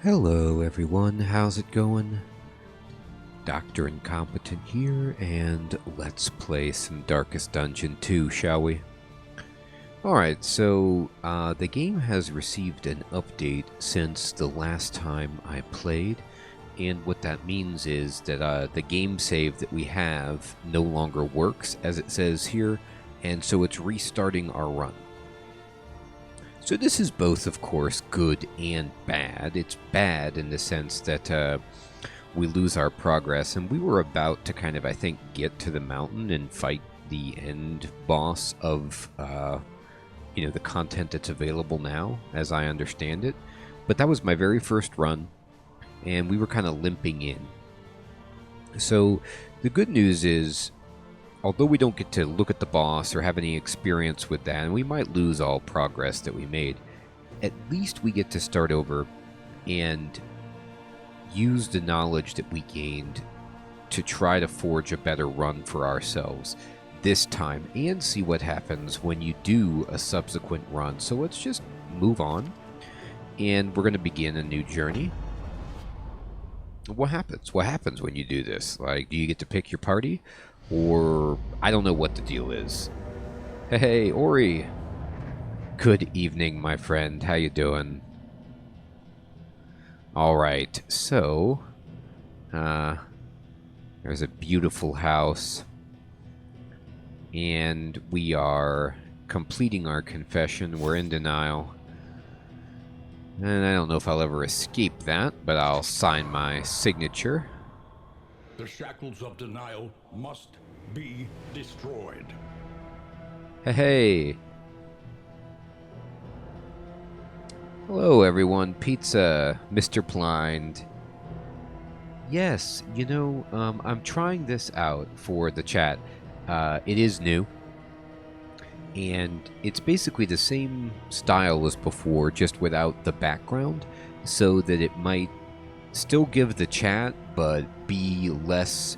Hello everyone, how's it going? Dr. Incompetent here, and let's play some Darkest Dungeon 2, shall we? Alright, so the game has received an update since the last time I played, and what that means is that the game save that we have no longer works, as it says here, and so it's restarting our run. So this is both, of course, good and bad. It's bad in the sense that we lose our progress, and we were about to kind of, I think, get to the mountain and fight the end boss of, the content that's available now, as I understand it. But that was my very first run, and we were kind of limping in. So the good news is, although we don't get to look at the boss or have any experience with that, and we might lose all progress that we made, at least we get to start over and use the knowledge that we gained to try to forge a better run for ourselves this time and see what happens when you do a subsequent run. So let's just move on, and we're going to begin a new journey. What happens? What happens when you do this? Like, do you get to pick your party? Or, I don't know what the deal is. Hey, Ori. Good evening, my friend. How you doing? Alright, so... there's a beautiful house. And we are completing our confession. We're in denial. And I don't know if I'll ever escape that, but I'll sign my signature. The shackles of denial must be destroyed. Hey. Hello, everyone. Pizza, Mr. Blind. Yes, I'm trying this out for the chat. It is new. And it's basically the same style as before, just without the background, so that it might still give the chat, but be less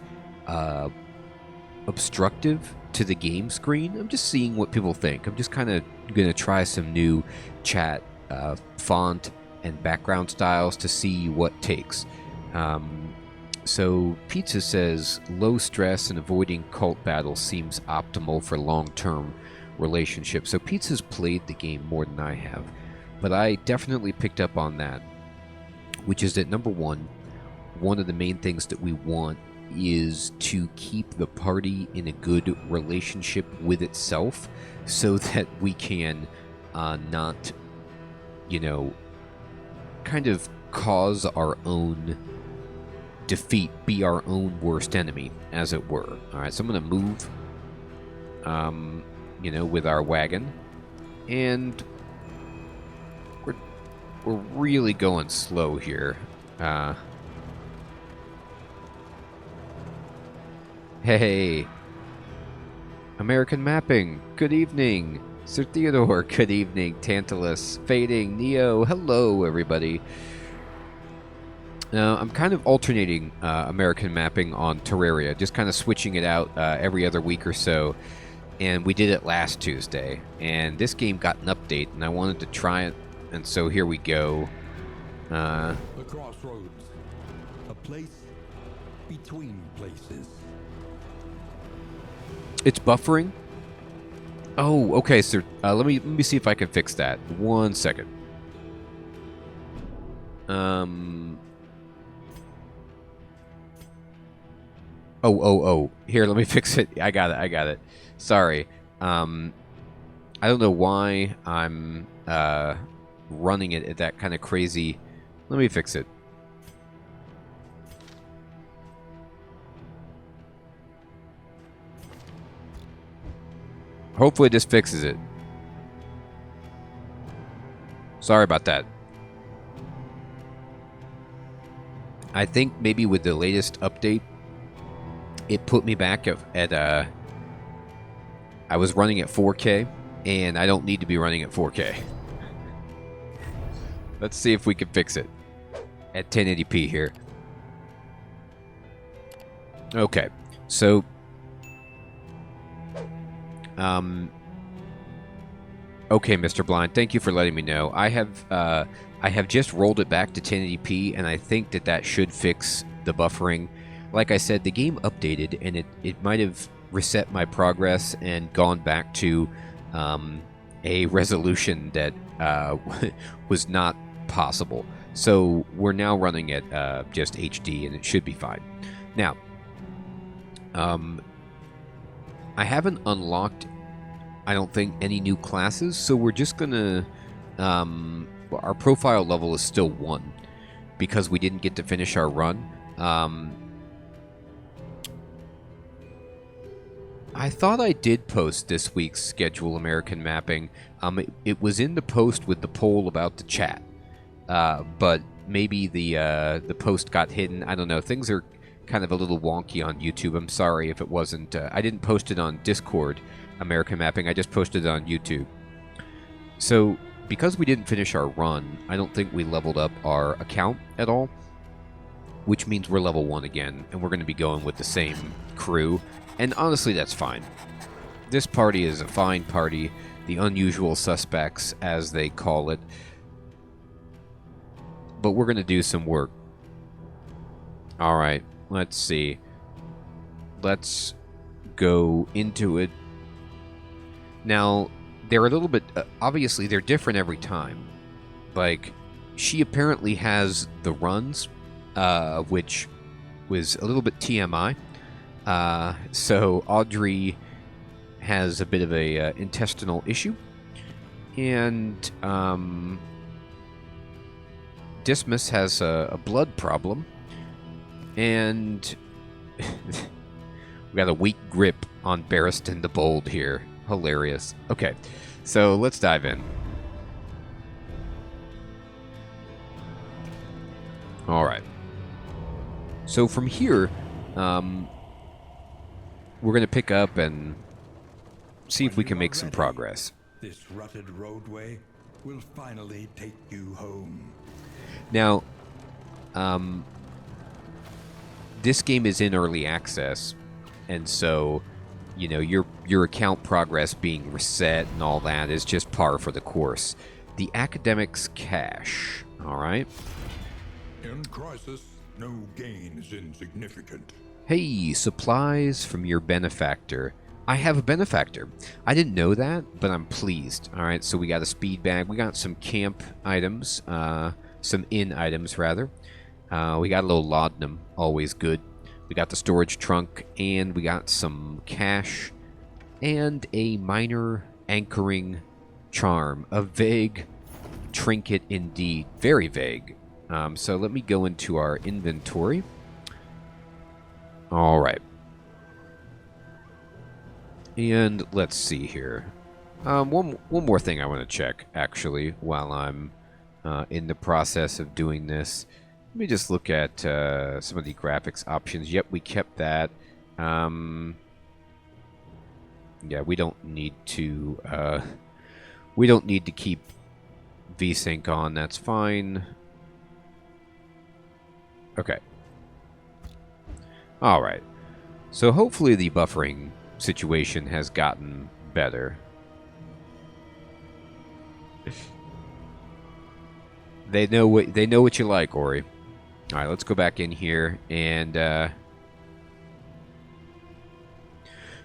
obstructive to the game screen. I'm just seeing what people think. I'm just kind of going to try some new chat font and background styles to see what takes. So Pizza says, low stress and avoiding cult battles seems optimal for long-term relationships. So Pizza's played the game more than I have, but I definitely picked up on that, which is that number one of the main things that we want is to keep the party in a good relationship with itself so that we can not, kind of cause our own defeat, be our own worst enemy, as it were. Alright, so I'm going to move, with our wagon, and we're really going slow here. Hey, American Mapping, good evening. Sir Theodore, good evening. Tantalus, Fading, Neo, hello everybody. Now, I'm kind of alternating American Mapping on Terraria, just kind of switching it out every other week or so. And we did it last Tuesday, and this game got an update, and I wanted to try it, and so here we go. The crossroads, a place between places. It's buffering? Oh, okay, so let me see if I can fix that. 1 second. Oh. Here, let me fix it. I got it. Sorry. I don't know why I'm running it at that kind of crazy. Let me fix it. Hopefully this fixes it. Sorry about that. I think maybe with the latest update, it put me back at I was running at 4K, and I don't need to be running at 4K. Let's see if we can fix it at 1080p here. Okay, so Okay, Mr. Blind, thank you for letting me know. I have just rolled it back to 1080p, and I think that should fix the buffering. Like I said, the game updated, and it might have reset my progress and gone back to a resolution that was not possible. So we're now running at just HD, and it should be fine. Now, I haven't unlocked, I don't think, any new classes, so we're just gonna... our profile level is still 1 because we didn't get to finish our run. I thought I did post this week's Schedule American Mapping. It was in the post with the poll about the chat, but maybe the post got hidden. I don't know. Things are kind of a little wonky on YouTube. I'm sorry if it wasn't. I didn't post it on Discord, American Mapping. I just posted it on YouTube. So, because we didn't finish our run, I don't think we leveled up our account at all, which means we're level 1 again, and we're going to be going with the same crew. And honestly, that's fine. This party is a fine party, the unusual suspects, as they call it. But we're going to do some work. Alright, let's see. Let's go into it. Now, they're a little bit... obviously, they're different every time. Like, she apparently has the runs, which was a little bit TMI. So Audrey has a bit of a intestinal issue, and Dismas has a blood problem, and we got a weak grip on Barristan the Bold here. Hilarious. Okay, so let's dive in. All right. So from here, we're going to pick up and see if we can make some progress. This rutted roadway will finally take you home. Now, this game is in early access, and so, you know, your account progress being reset and all that is just par for the course. The academics cache, all right? In crisis, no gain is insignificant. Hey, supplies from your benefactor. I have a benefactor. I didn't know that, but I'm pleased. All right, so we got a speed bag. We got some camp items, some inn items, rather. We got a little laudanum, always good. We got the storage trunk, and we got some cash, and a minor anchoring charm. A vague trinket indeed. Very vague. So let me go into our inventory. All right. And let's see here. One more thing I want to check, actually, while I'm in the process of doing this. Let me just look at some of the graphics options. Yep, we kept that. Yeah, we don't need to keep VSync on. That's fine. Okay. All right. So hopefully the buffering situation has gotten better. They know what you like, Ori. All right, let's go back in here, and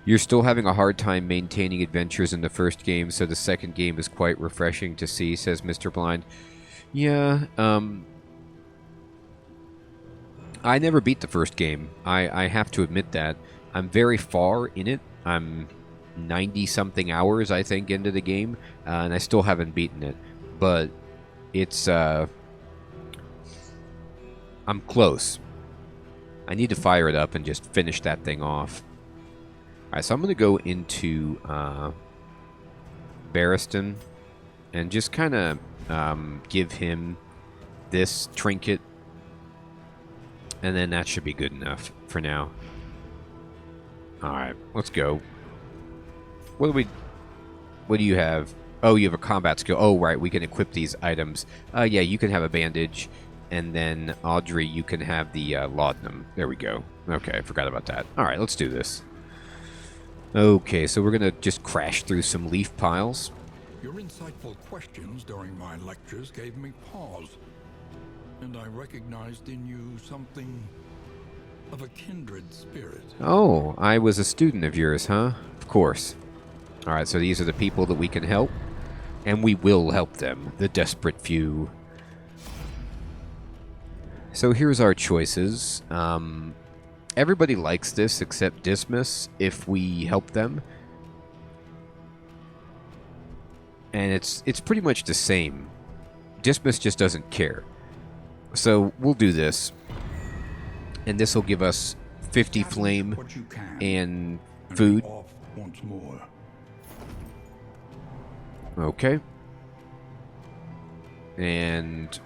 you're still having a hard time maintaining adventures in the first game, so the second game is quite refreshing to see, says Mr. Blind. Yeah, I never beat the first game. I have to admit that. I'm very far in it. I'm 90-something hours, I think, into the game, and I still haven't beaten it. But it's... I'm close. I need to fire it up and just finish that thing off. Alright, so I'm going to go into Barristan and just kind of give him this trinket. And then that should be good enough for now. Alright, let's go. What do you have? Oh, you have a combat skill. Oh, right, we can equip these items. Yeah, you can have a bandage. And then, Audrey, you can have the laudanum. There we go. Okay, I forgot about that. Alright, let's do this. Okay, so we're going to just crash through some leaf piles. Your insightful questions during my lectures gave me pause, and I recognized in you something of a kindred spirit. Oh, I was a student of yours, huh? Of course. Alright, so these are the people that we can help, and we will help them, the desperate few. So here's our choices. Everybody likes this except Dismas if we help them. And it's pretty much the same. Dismas just doesn't care. So we'll do this. And this will give us 50 flame and food. Once more. Okay. And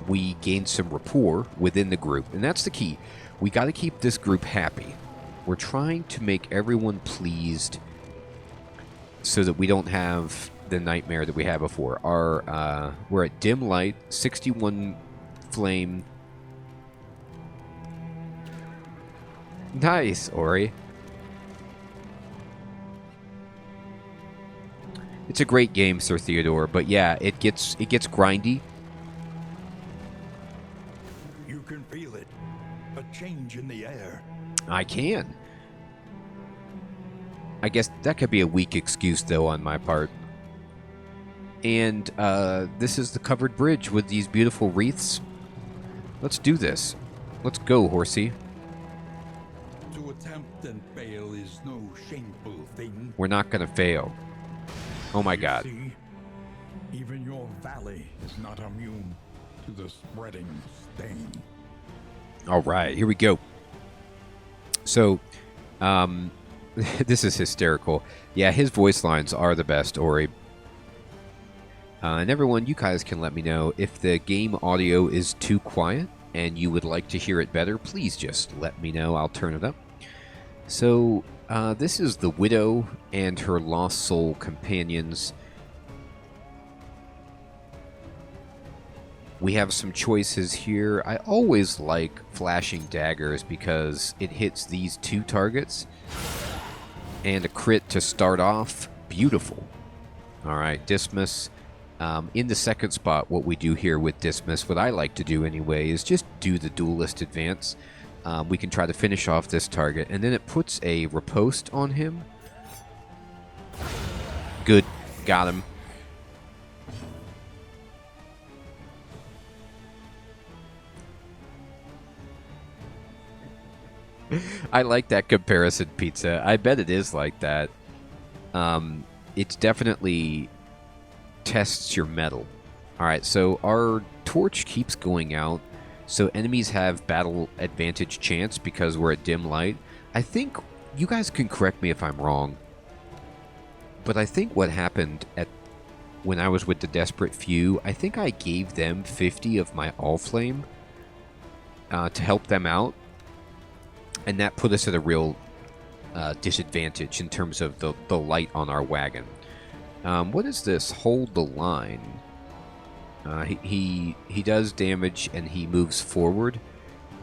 we gain some rapport within the group. And that's the key. We got to keep this group happy. We're trying to make everyone pleased so that we don't have the nightmare that we had before. We're at dim light, 61 flame. Nice, Ori. It's a great game, Sir Theodore, but yeah, it gets grindy. You can feel it. A change in the air. I can. I guess that could be a weak excuse, though, on my part. And this is the covered bridge with these beautiful wreaths. Let's do this. Let's go, horsey. To attempt and fail is no shameful thing. We're not going to fail. Oh my god. See, even your valley is not immune to the spreading stain. All right, here we go. So, this is hysterical. Yeah, his voice lines are the best, Ori. And everyone, you guys can let me know if the game audio is too quiet and you would like to hear it better. Please just let me know. I'll turn it up. So, this is the widow and her lost soul companions. We have some choices here. I always like flashing daggers because it hits these two targets. And a crit to start off. Beautiful. Alright, Dismas. In the second spot, what we do here with Dismas, what I like to do anyway, is just do the duelist advance. We can try to finish off this target, and then it puts a riposte on him. Good. Got him. I like that comparison, Pizza. I bet it is like that. It's definitely tests your metal. Alright, so our torch keeps going out, so enemies have battle advantage chance because we're at dim light. I think, you guys can correct me if I'm wrong, but I think what happened when I was with the Desperate Few, I think I gave them 50 of my All Flame to help them out, and that put us at a real disadvantage in terms of the light on our wagon. What is this? Hold the line. He does damage and he moves forward.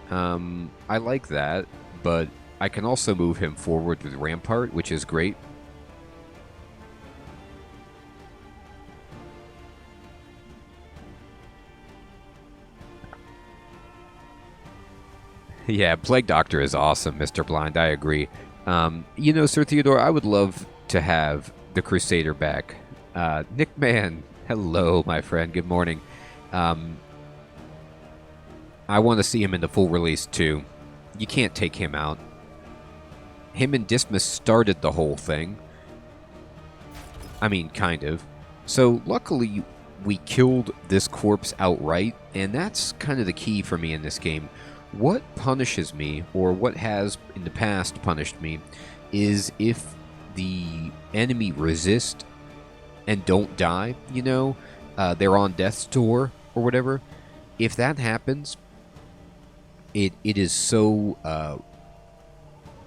I like that, but I can also move him forward with Rampart, which is great. Yeah, Plague Doctor is awesome, Mr. Blind. I agree. You know, Sir Theodore, I would love to have the Crusader back. Nick Man, hello, my friend. Good morning. I want to see him in the full release, too. You can't take him out. Him and Dismas started the whole thing. I mean, kind of. So, luckily, we killed this corpse outright, and that's kind of the key for me in this game. What punishes me, or what has in the past punished me, is if the enemy resist and don't die, you know, they're on death's door or whatever. If that happens, it is so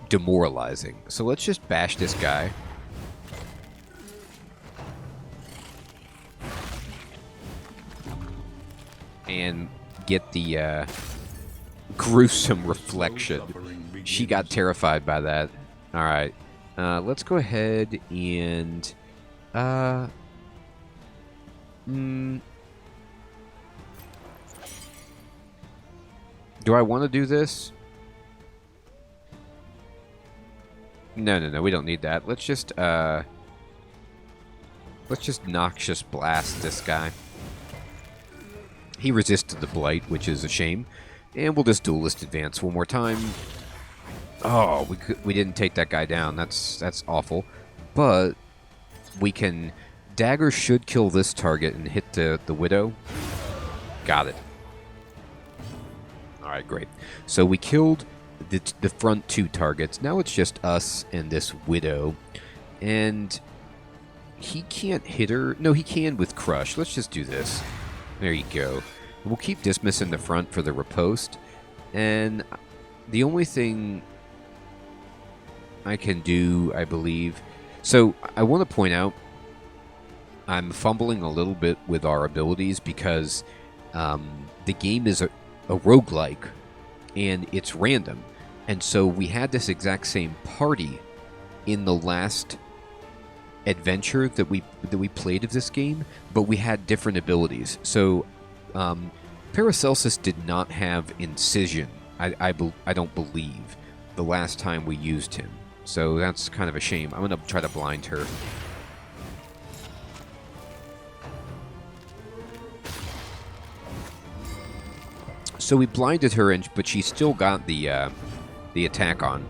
demoralizing. So let's just bash this guy. And get the gruesome reflection. She got terrified by that. Alright. Let's go ahead and Do I want to do this? No, we don't need that. Let's just noxious blast this guy. He resisted the blight, which is a shame. And we'll just duelist advance one more time. Oh, we didn't take that guy down. That's awful. But we can... Dagger should kill this target and hit the Widow. Got it. Alright, great. So we killed the front two targets. Now it's just us and this Widow. And he can't hit her. No, he can with Crush. Let's just do this. There you go. We'll keep Dismiss in the front for the riposte. And the only thing I can do, I believe... So, I want to point out, I'm fumbling a little bit with our abilities because the game is a roguelike, and it's random. And so we had this exact same party in the last adventure that we played of this game, but we had different abilities. So Paracelsus did not have Incision, I don't believe, the last time we used him. So that's kind of a shame. I'm going to try to blind her. So we blinded her, but she still got the attack on.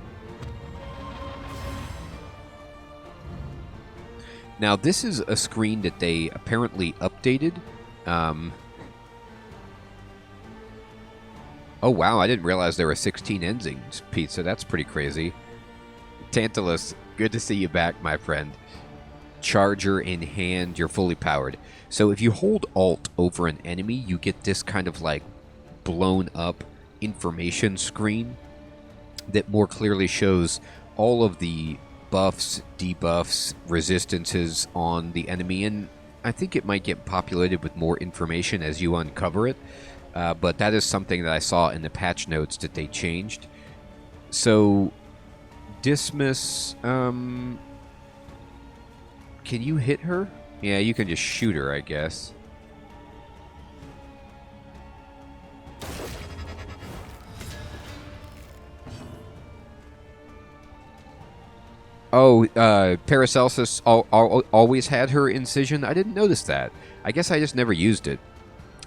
Now, this is a screen that they apparently updated. Oh, wow, I didn't realize there were 16 endings, Pizza. That's pretty crazy. Tantalus, good to see you back, my friend. Charger in hand, you're fully powered. So if you hold Alt over an enemy, you get this kind of like blown up information screen that more clearly shows all of the buffs, debuffs, resistances on the enemy, and I think it might get populated with more information as you uncover it, but that is something that I saw in the patch notes that they changed. So, Dismiss, can you hit her? Yeah, you can just shoot her, I guess. Oh, Paracelsus always had her Incision? I didn't notice that. I guess I just never used it.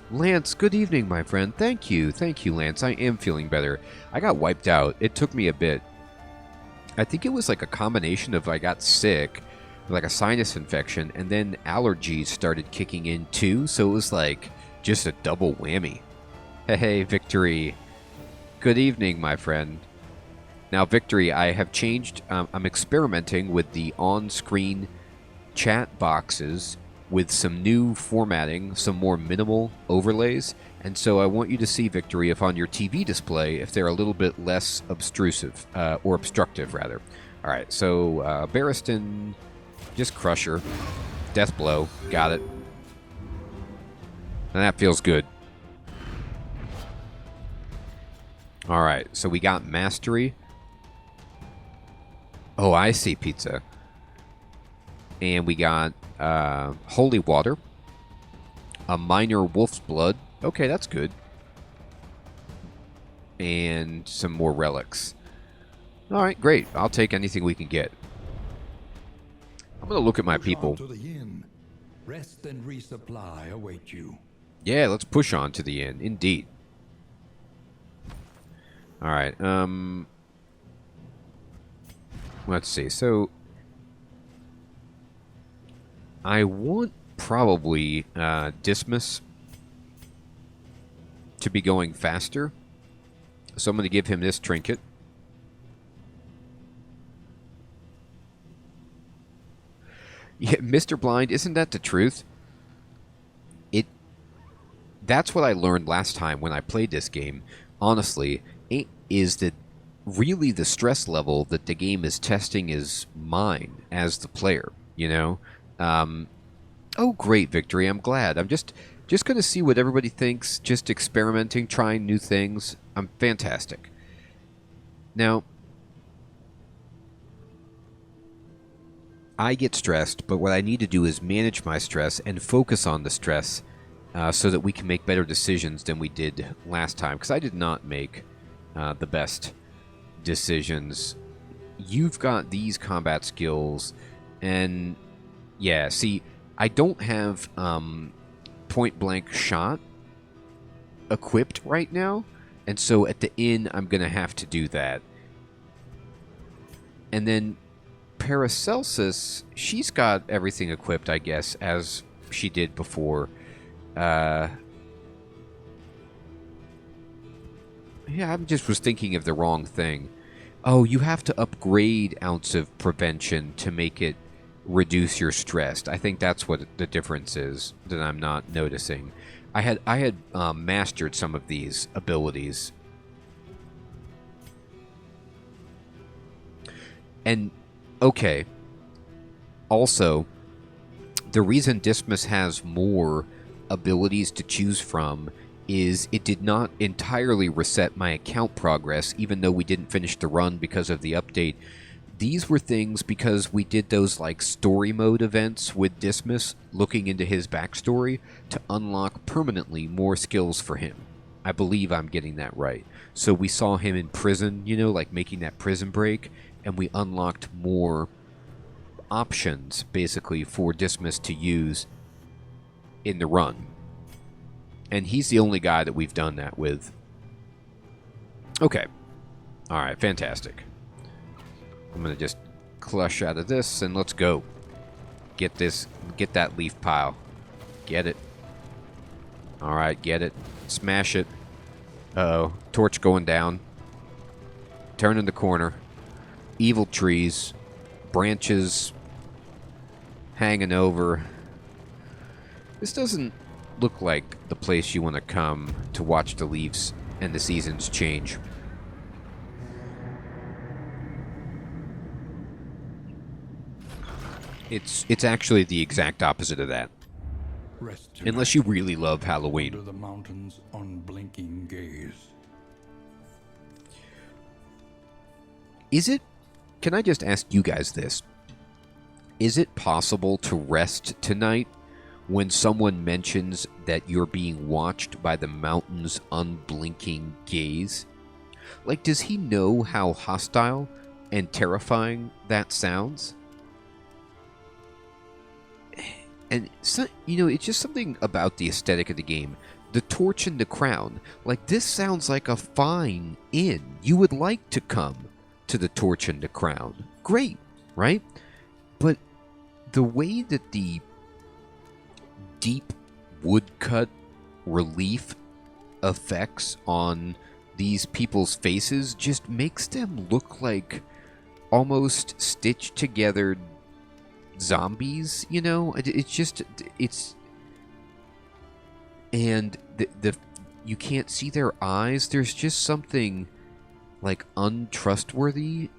Lance, good evening, my friend. Thank you, Lance. I am feeling better. I got wiped out. It took me a bit. I think it was like a combination of I got sick, like a sinus infection, and then allergies started kicking in too, so it was like just a double whammy. Hey, Victory. Good evening, my friend. Now, Victory, I have changed, I'm experimenting with the on-screen chat boxes with some new formatting, some more minimal overlays, and so I want you to see, Victory, if on your TV display, if they're a little bit less obtrusive, or obstructive, rather. Alright, so, Barristan, just crush her. Death blow, got it. And that feels good. Alright, so we got Mastery. Oh, I see, Pizza. And we got Holy Water. A Minor Wolf's Blood. Okay, that's good. And some more relics. Alright, great. I'll take anything we can get. I'm going to look at my people. To the inn. Rest and resupply await you. Yeah, let's push on to the inn. Indeed. Alright, let's see. So, I want probably Dismiss to be going faster. So I'm going to give him this trinket. Yeah, Mr. Blind, isn't that the truth? That's what I learned last time when I played this game. Honestly, it is that really the stress level that the game is testing is mine as the player, you know? Oh, great, Victory. I'm glad. I'm just going to see what everybody thinks, just experimenting, trying new things. I'm fantastic. Now, I get stressed, but what I need to do is manage my stress and focus on the stress so that we can make better decisions than we did last time. Because I did not make the best decisions. You've got these combat skills, and yeah, see, I don't have point blank shot equipped right now, and so at the inn I'm gonna have to do that. And then Paracelsus, she's got everything equipped, I guess, as she did before. Yeah, I just was thinking of the wrong thing. Oh, you have to upgrade Ounce of Prevention to make it reduce your stress. I think that's what the difference is that I'm not noticing. I had mastered some of these abilities. And, okay. Also, the reason Dismas has more abilities to choose from is it did not entirely reset my account progress, even though we didn't finish the run because of the update. These were things because we did those like story mode events with Dismas, looking into his backstory to unlock permanently more skills for him. I believe I'm getting that right. So we saw him in prison, you know, like making that prison break, and we unlocked more options basically for Dismas to use in the run. And he's the only guy that we've done that with. Okay. Alright, fantastic. I'm going to just clutch out of this and let's go. Get that leaf pile. Get it. Alright, get it. Smash it. Uh-oh. Torch going down. Turning the corner. Evil trees. Branches hanging over. This doesn't look like the place you want to come to watch the leaves and the seasons change. It's actually the exact opposite of that. Unless you really love Halloween. Under the mountain's unblinking gaze. Is it? Can I just ask you guys this? Is it possible to rest tonight when someone mentions that you're being watched by the mountain's unblinking gaze? Like, does he know how hostile and terrifying that sounds? And, so, you know, it's just something about the aesthetic of the game. The torch and the crown. Like, this sounds like a fine inn. You would like to come to the torch and the crown. Great, right? But the way that the deep woodcut relief effects on these people's faces just makes them look like almost stitched together zombies, you know? It's and the you can't see their eyes. There's just something like untrustworthy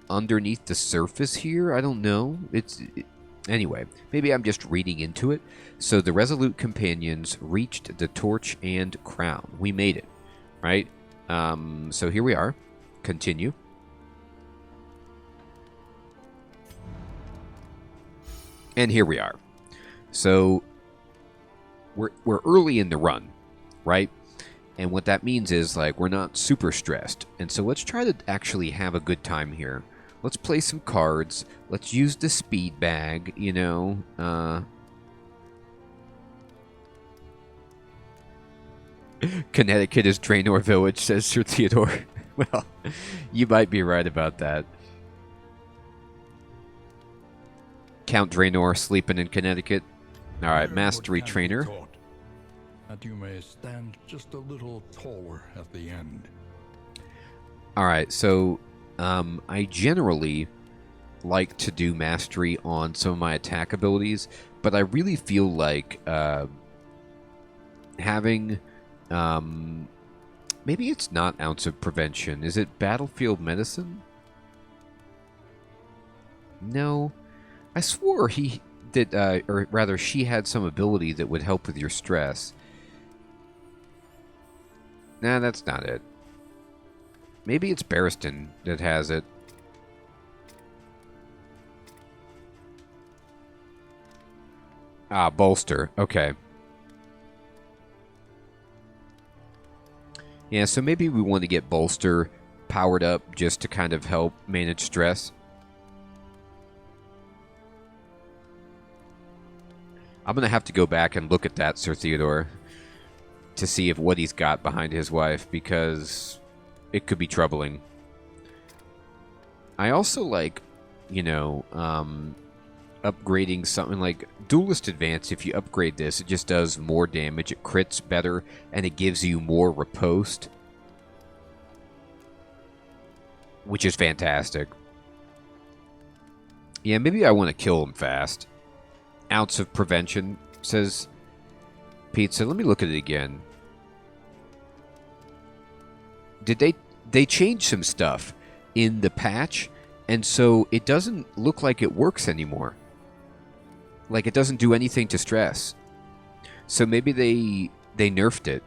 underneath the surface here. I don't know. Anyway, maybe I'm just reading into it. So the resolute companions reached the torch and crown. We made it, right? So here we are. Continue. And here we are. So we're early in the run, right? And what that means is, like, we're not super stressed. And so let's try to actually have a good time here. Let's play some cards. Let's use the speed bag, you know. Connecticut is Draenor Village, says Sir Theodore. Well, you might be right about that. Count Draenor sleeping in Connecticut. All right, mastery trainer. That you may stand just a little taller at the end. All right, so I generally like to do mastery on some of my attack abilities, but I really feel like having maybe it's not Ounce of Prevention. Is it Battlefield Medicine? No, I swore he did, or rather, she had some ability that would help with your stress. Nah, that's not it. Maybe it's Barristan that has it. Ah, bolster. Okay. Yeah, so maybe we want to get bolster powered up just to kind of help manage stress. I'm going to have to go back and look at that, Sir Theodore, to see if what he's got behind his wife, because it could be troubling. I also like, you know, upgrading something like Duelist Advance. If you upgrade this, it just does more damage, it crits better, and it gives you more riposte, which is fantastic. Yeah, maybe I want to kill him fast. Ounce of prevention, says Pizza. Let me look at it again. Did they change some stuff in the patch, and so it doesn't look like it works anymore. Like, it doesn't do anything to stress. So maybe they nerfed it.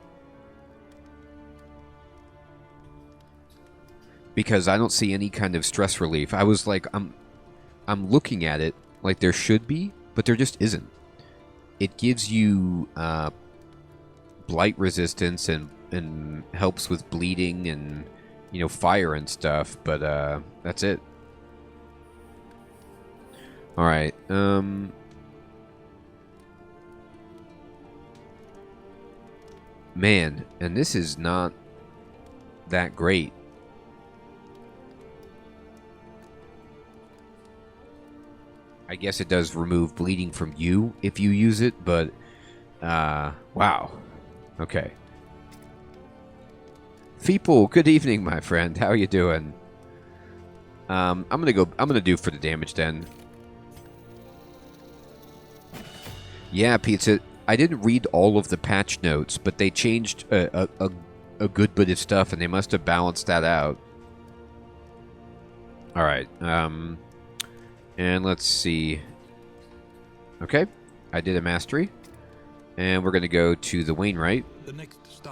Because I don't see any kind of stress relief. I was like, I'm looking at it like there should be, but there just isn't. It gives you blight resistance and helps with bleeding and, you know, fire and stuff, but that's it. Alright, man, and this is not that great. I guess it does remove bleeding from you if you use it, but wow. Okay. Feeple, good evening, my friend. How are you doing? I'm gonna do for the damage then. Yeah, Pizza. I didn't read all of the patch notes, but they changed a good bit of stuff, and they must have balanced that out. All right. And let's see. Okay, I did a mastery, and we're gonna go to the Wainwright,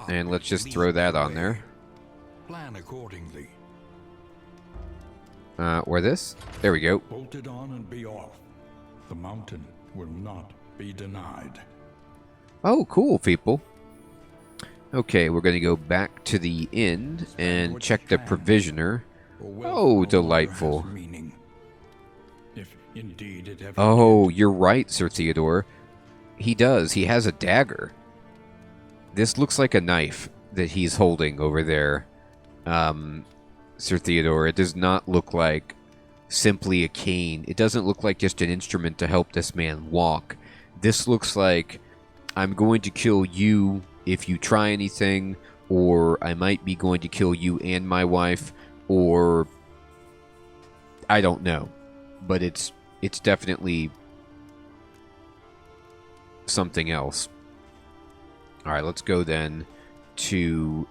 and let's just throw that on there. Plan accordingly. Where this? There we go. Bolt it on and be off. The mountain will not be denied. Oh, cool, people. Okay, we're gonna go back to the inn and check the provisioner. Oh, delightful. If indeed it ever Oh, did. you're right, Sir Theodore. He does. He has a dagger. This looks like a knife that he's holding over there, Sir Theodore. It does not look like simply a cane. It doesn't look like just an instrument to help this man walk. This looks like, I'm going to kill you if you try anything, or I might be going to kill you and my wife, or I don't know. But it's definitely something else. All right, let's go then to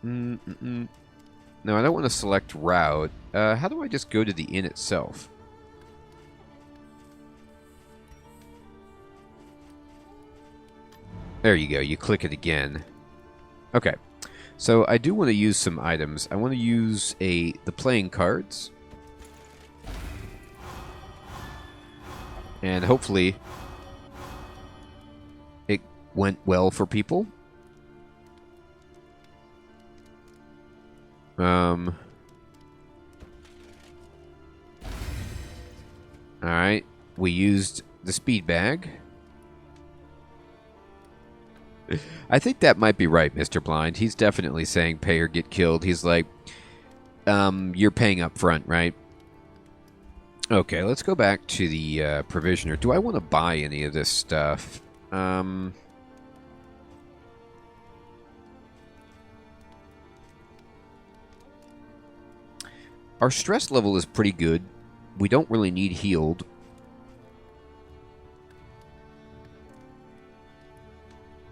No, I don't want to select route. How do I just go to the inn itself? There you go. You click it again. Okay. So I do want to use some items. I want to use the playing cards. And hopefully it went well for people. Alright. We used the speed bag. I think that might be right, Mr. Blind. He's definitely saying pay or get killed. He's like, you're paying up front, right? Okay, let's go back to the provisioner. Do I want to buy any of this stuff? Our stress level is pretty good. We don't really need healed.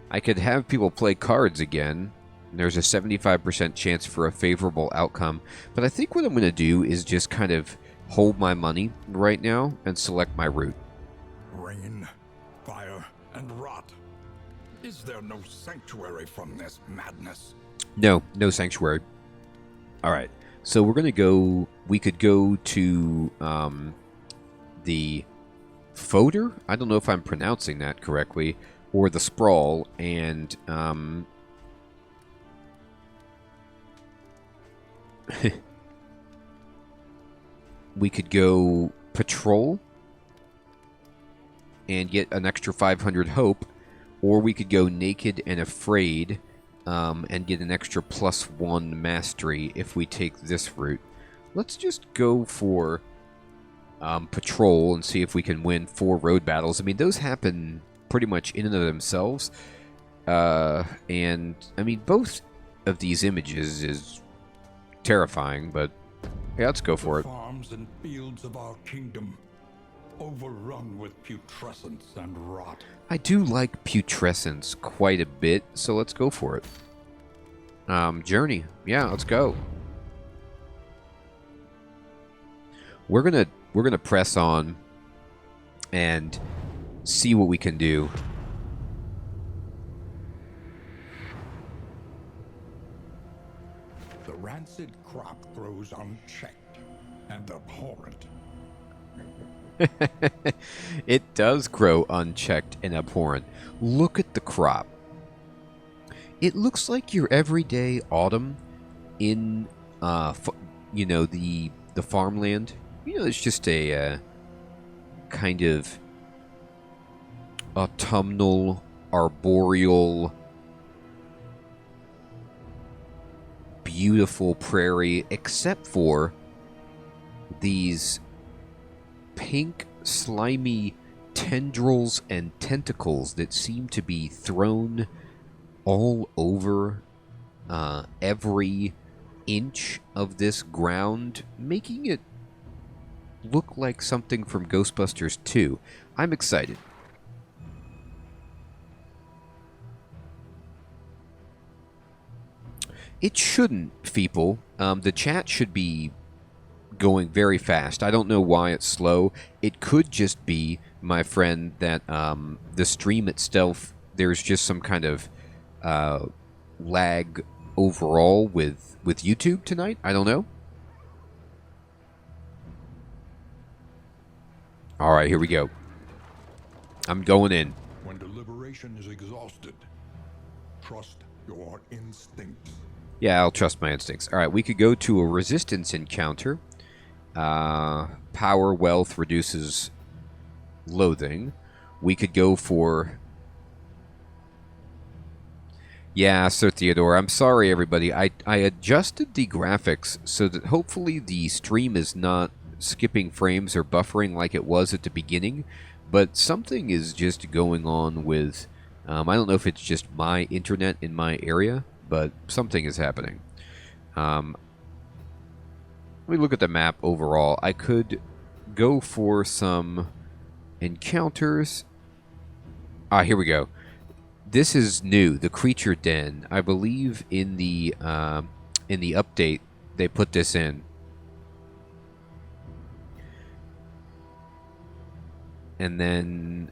I could have people play cards again. There's a 75% chance for a favorable outcome. But I think what I'm going to do is just kind of hold my money right now and select my route. Rain, fire, and rot. Is there no sanctuary from this madness? No sanctuary. All right. So we're going to go... We could go to the Foder? I don't know if I'm pronouncing that correctly. Or the Sprawl. And... we could go Patrol and get an extra 500 hope, or we could go Naked and Afraid and get an extra +1 mastery if we take this route. Let's just go for Patrol and see if we can win 4 road battles. I mean, those happen pretty much in and of themselves. And, I mean, both of these images is terrifying, but yeah, let's go for it. Farms and fields of our kingdom, overrun with putrescence and rot. I do like putrescence quite a bit, so let's go for it. Journey. Yeah, let's go. We're gonna press on and see what we can do. The rancid crop grows unchecked and abhorrent. It does grow unchecked and abhorrent. Look at the crop. It looks like your everyday autumn in, you know, the farmland. You know, it's just a kind of autumnal, arboreal, beautiful prairie, except for these pink, slimy tendrils and tentacles that seem to be thrown all over every inch of this ground, making it look like something from Ghostbusters 2. I'm excited. It shouldn't, Feeple. The chat should be going very fast. I don't know why it's slow. It could just be, my friend, that the stream itself, there's just some kind of lag overall with YouTube tonight. I don't know. All right, here we go. I'm going in. When deliberation is exhausted, trust your instincts. Yeah, I'll trust my instincts. All right, we could go to a resistance encounter. Power, wealth reduces loathing. We could go for... Yeah, Sir Theodore, I'm sorry, everybody. I adjusted the graphics so that hopefully the stream is not skipping frames or buffering like it was at the beginning, but something is just going on with... I don't know if it's just my internet in my area, but something is happening. Let me look at the map overall. I could go for some encounters. Here we go. This is new, the Creature Den. I believe in the update they put this in. And then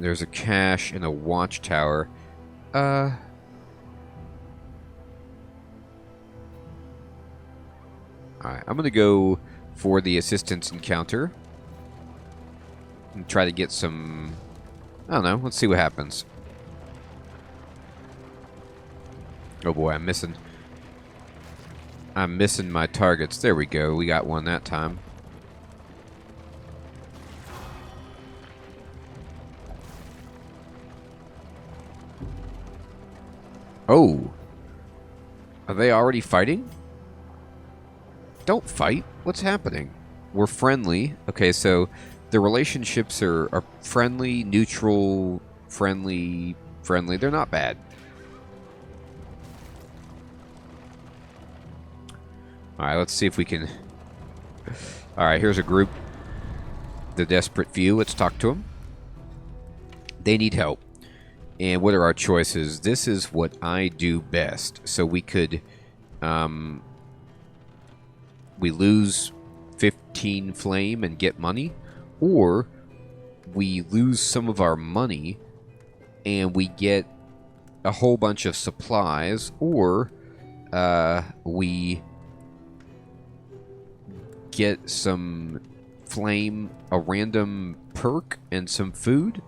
there's a cache and a watchtower. Alright, I'm going to go for the assistance encounter. And try to get some... I don't know, let's see what happens. Oh boy, I'm missing my targets. There we go, we got one that time. Oh! Are they already fighting? Don't fight. What's happening? We're friendly. Okay, so the relationships are friendly, neutral, friendly. They're not bad. Alright, let's see if we can... Alright, here's a group. The Desperate Few. Let's talk to them. They need help. And what are our choices? This is what I do best. So we could... we lose 15 flame and get money, or we lose some of our money and we get a whole bunch of supplies, or we get some flame, a random perk, and some food?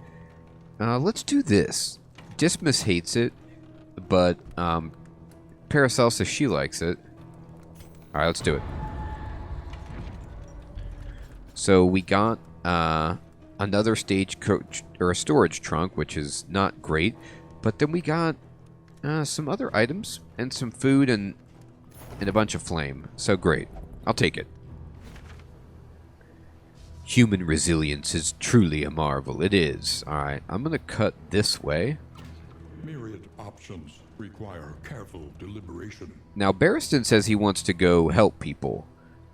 Let's do this. Dismas hates it, but Paracelsus, she likes it. Alright, let's do it. So we got another stagecoach, or a storage trunk, which is not great. But then we got some other items, and some food, and a bunch of flame. So great. I'll take it. Human resilience is truly a marvel. It is. Alright, I'm going to cut this way. Myriad options require careful deliberation. Now, Barristan says he wants to go help people.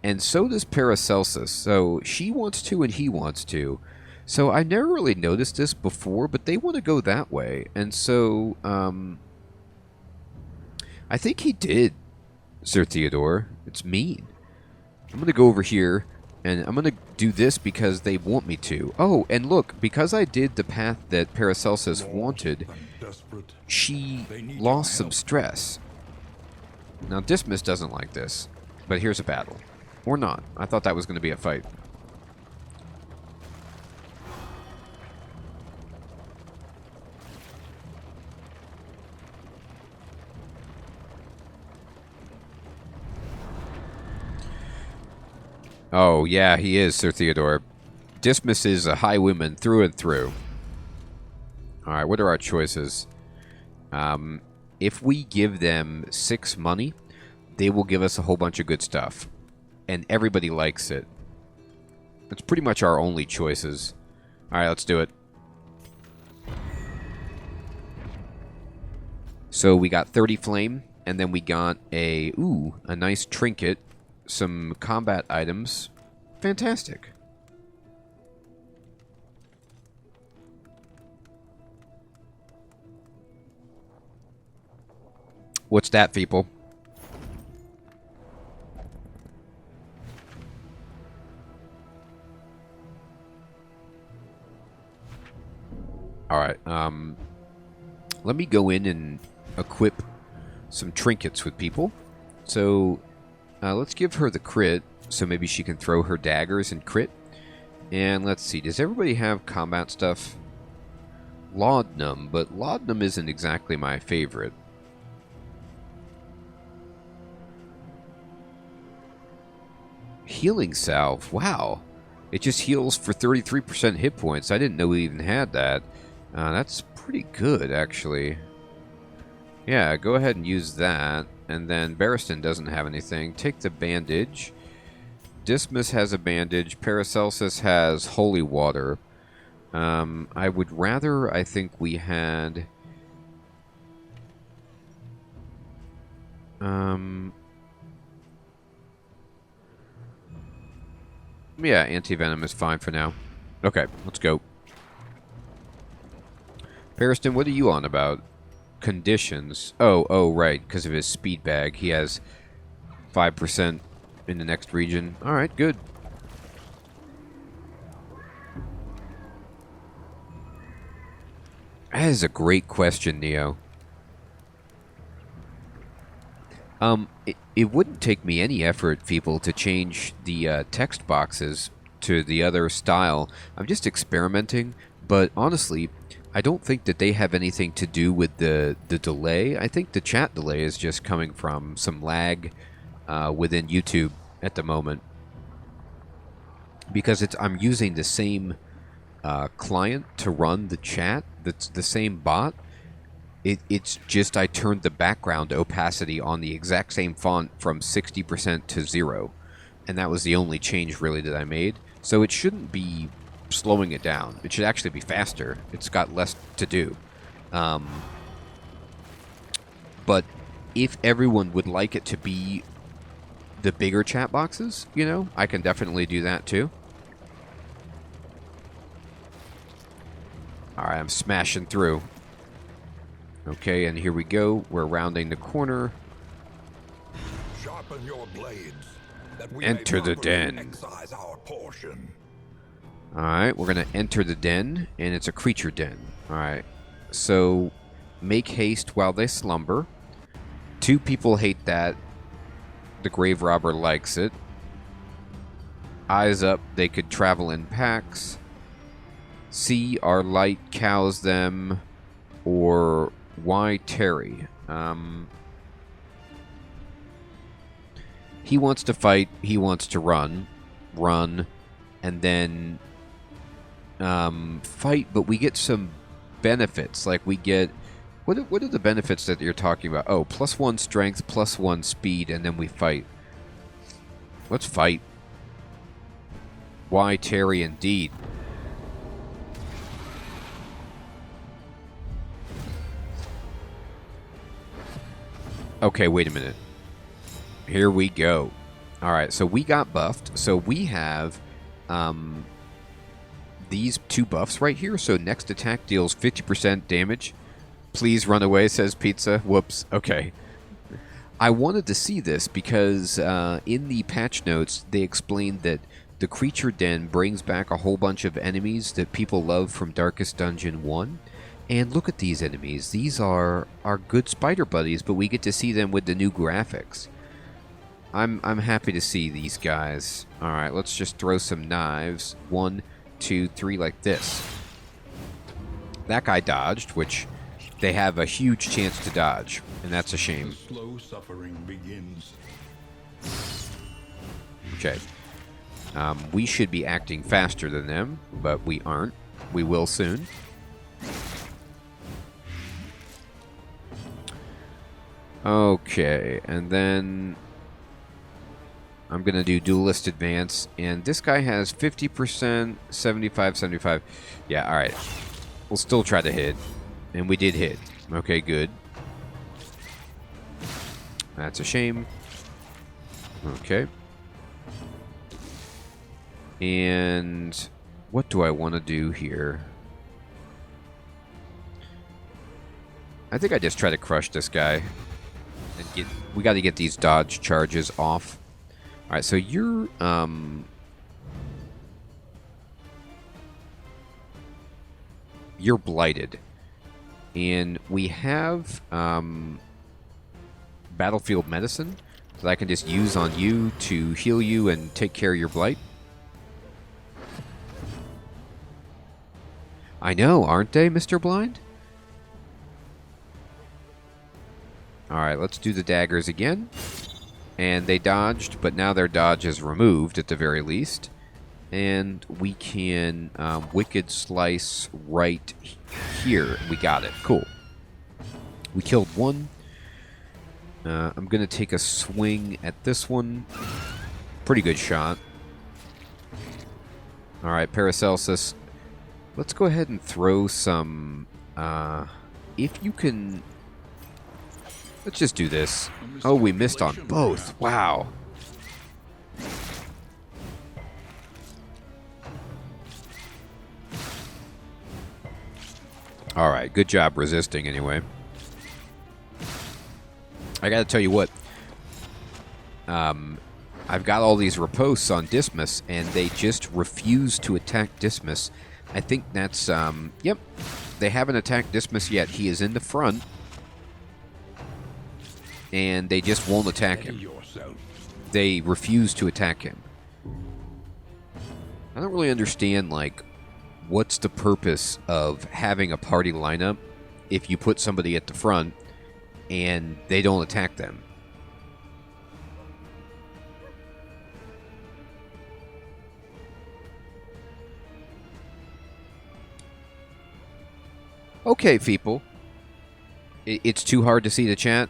And so does Paracelsus. So she wants to and he wants to. So I never really noticed this before, but they want to go that way. And so, I think he did, Sir Theodore. It's mean. I'm going to go over here, and I'm going to do this because they want me to. Oh, and look, because I did the path that Paracelsus wanted, she lost some stress. Now, Dismas doesn't like this, but here's a battle. Or not. I thought that was going to be a fight. Oh, yeah, he is, Sir Theodore. Dismas is a highwayman through and through. Alright, what are our choices? If we give them 6 money, they will give us a whole bunch of good stuff. And everybody likes it. That's pretty much our only choices. Alright, let's do it. So we got 30 flame, and then we got a nice trinket, some combat items. Fantastic. What's that, people? Alright, let me go in and equip some trinkets with people. So, let's give her the crit, so maybe she can throw her daggers and crit. And let's see, does everybody have combat stuff? Laudanum, but Laudanum isn't exactly my favorite. Healing Salve, wow. It just heals for 33% hit points. I didn't know we even had that. That's pretty good, actually. Yeah, go ahead and use that. And then Barristan doesn't have anything. Take the bandage. Dismas has a bandage. Paracelsus has holy water. I would rather, I think we had... yeah, anti-venom is fine for now. Okay, let's go. Barristan, what are you on about? Conditions. Oh, right, because of his speed bag. He has 5% in the next region. Alright, good. That is a great question, Neo. It wouldn't take me any effort, people, to change the text boxes to the other style. I'm just experimenting, but honestly, I don't think that they have anything to do with the delay. I think the chat delay is just coming from some lag within YouTube at the moment. Because I'm using the same client to run the chat, that's the same bot. It's just I turned the background opacity on the exact same font from 60% to 0. And that was the only change really that I made. So it shouldn't be slowing it down. It should actually be faster. It's got less to do. But if everyone would like it to be the bigger chat boxes, you know, I can definitely do that too. Alright, I'm smashing through. Okay, and here we go. We're rounding the corner. Sharpen your blades, that we Enter the den. excise our portion. Alright, we're going to enter the den, and it's a creature den. Alright, so make haste while they slumber. 2 people hate that. The grave robber likes it. Eyes up, they could travel in packs. C, our light cows them. Or why Terry? He wants to fight, he wants to run, and then fight, but we get some benefits. Like we get... What are the benefits that you're talking about? Oh, +1 strength, +1 speed, and then we fight. Let's fight. Why Terry indeed. Okay, wait a minute. Here we go. Alright, so we got buffed. So we have these 2 buffs right here. So next attack deals 50% damage. Please run away, says Pizza. Whoops. Okay. I wanted to see this because in the patch notes, they explained that the Creature Den brings back a whole bunch of enemies that people love from Darkest Dungeon 1. And look at these enemies. These are our good spider buddies, but we get to see them with the new graphics. I'm happy to see these guys. Alright, let's just throw some knives. 1, 2, 3, like this. That guy dodged, which they have a huge chance to dodge, and that's a shame. The slow suffering begins. Okay. We should be acting faster than them, but we aren't. We will soon. Okay, and then I'm going to do Duelist Advance, and this guy has 50%, 75, 75. Yeah, alright. We'll still try to hit, and we did hit. Okay, good. That's a shame. Okay. And what do I want to do here? I think I just try to crush this guy. And we got to get these dodge charges off. All right, so you're blighted, and we have battlefield medicine that I can just use on you to heal you and take care of your blight. I know, aren't they, Mr. Blind? Alright, let's do the daggers again. And they dodged, but now their dodge is removed at the very least. And we can Wicked Slice right here. We got it. Cool. We killed one. I'm going to take a swing at this one. Pretty good shot. Alright, Paracelsus. Let's go ahead and throw some... if you can... Let's just do this. Oh, we missed on both. Wow. Alright, good job resisting anyway. I gotta tell you what. I've got all these ripostes on Dismas, and they just refuse to attack Dismas. I think that's, yep. They haven't attacked Dismas yet. He is in the front. And they just won't attack him. They refuse to attack him. I don't really understand, like, what's the purpose of having a party lineup if you put somebody at the front and they don't attack them? Okay, people. It's too hard to see the chat.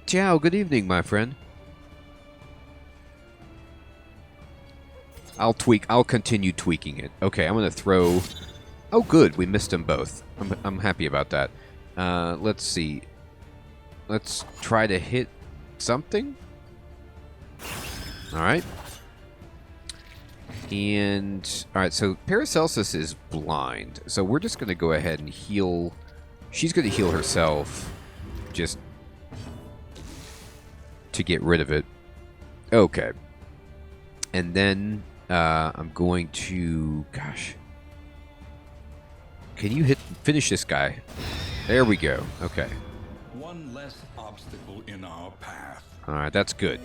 Ciao, good evening, my friend. I'll continue tweaking it. Okay, I'm gonna throw... Oh, good, we missed them both. I'm happy about that. Let's see. Let's try to hit something. Alright. And... Alright, so Paracelsus is blind. So we're just gonna go ahead and heal... She's gonna heal herself. Just... to get rid of it. Okay. And then I'm going to... Gosh. Can you finish this guy? There we go. Okay. One less obstacle in our path. Alright, that's good.